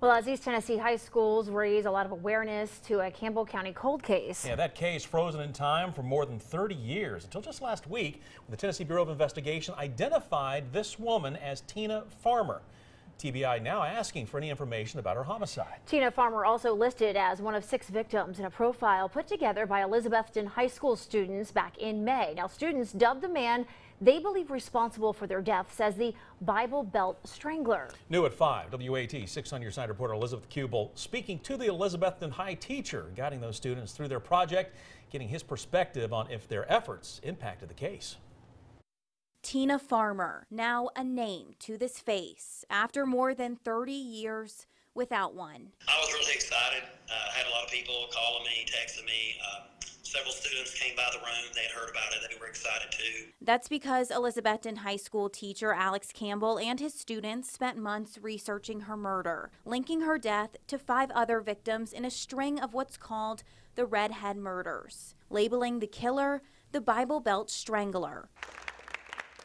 Well, as East Tennessee high schools raise a lot of awareness to a Campbell County cold case. Yeah, that case frozen in time for more than 30 years until just last week when the Tennessee Bureau of Investigation identified this woman as Tina Farmer. TBI now asking for any information about her homicide. Tina Farmer also listed as one of 6 victims in a profile put together by Elizabethton High School students back in May. Now, students dubbed the man they believe responsible for their deaths as the Bible Belt Strangler. New at 5, WATE 6 on your side reporter Elizabeth Kubel speaking to the Elizabethton High teacher, guiding those students through their project, getting his perspective on if their efforts impacted the case. Tina Farmer, now a name to this face after more than 30 years without one. I was really excited. I had a lot of people calling me, texting me. Several students came by the room. They had heard about it. They were excited too. That's because Elizabethton High School teacher Alex Campbell and his students spent months researching her murder, linking her death to 5 other victims in a string of what's called the Redhead murders, labeling the killer the Bible Belt Strangler.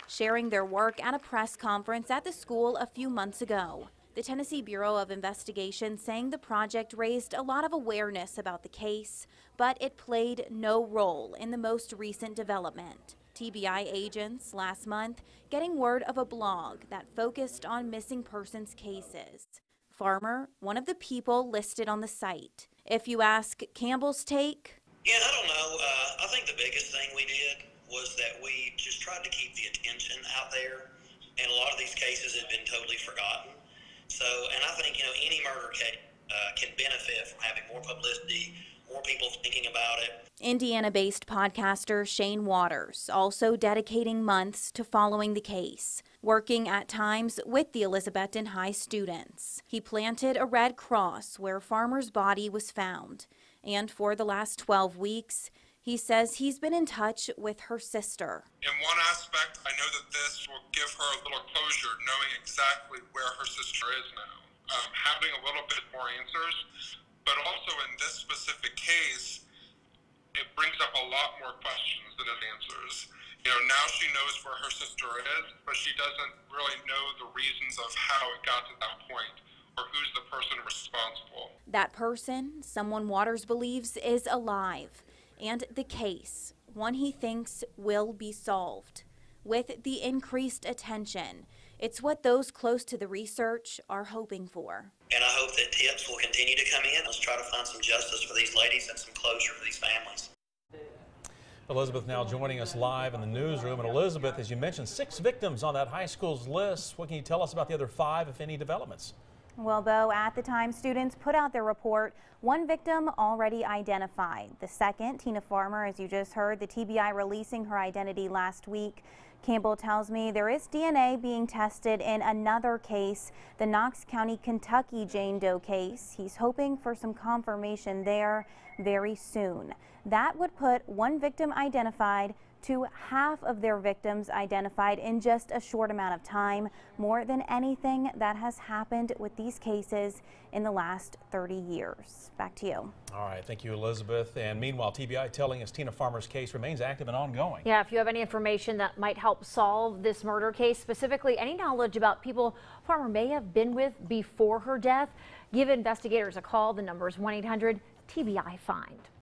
Sharing their work at a press conference at the school a few months ago, the Tennessee Bureau of Investigation saying the project raised a lot of awareness about the case, but it played no role in the most recent development. TBI agents last month getting word of a blog that focused on missing persons cases. Farmer, one of the people listed on the site. If you ask Campbell's take. Yeah, I don't know. I think the biggest thing we did was that we just tried to keep the attention out there, and a lot of these cases had been totally forgotten. So, and I think, any murder case can benefit from having more publicity, more people thinking about it. Indiana-based podcaster Shane Waters also dedicating months to following the case, working at times with the Elizabethton High students. He planted a red cross where Farmer's body was found, and for the last 12 weeks, he says he's been in touch with her sister. In one aspect, I know that this will give her a little closure, knowing exactly where her sister is now, having a little bit more answers, but also in this specific case, it brings up a lot more questions than it answers. Now she knows where her sister is, but she doesn't really know the reasons of how it got to that point or who's the person responsible. That person, someone Waters believes is alive. And the case, one he thinks will be solved. With the increased attention, it's what those close to the research are hoping for. And I hope that tips will continue to come in. Let's try to find some justice for these ladies and some closure for these families. Elizabeth now joining us live in the newsroom. And Elizabeth, as you mentioned, 6 victims on that high school's list. What can you tell us about the other 5, if any, developments? Well, Bo, at the time students put out their report, 1 victim already identified. The second, Tina Farmer, as you just heard, the TBI releasing her identity last week. Campbell tells me there is DNA being tested in another case, the Knox County, Kentucky Jane Doe case. He's hoping for some confirmation there very soon. That would put 1 victim identified to half of their victims identified in just a short amount of time, more than anything that has happened with these cases in the last 30 years. Back to you. All right, thank you, Elizabeth. And meanwhile, TBI telling us Tina Farmer's case remains active and ongoing. Yeah, if you have any information that might help solve this murder case, specifically any knowledge about people Farmer may have been with before her death, give investigators a call. The number is 1-800-TBI-FIND.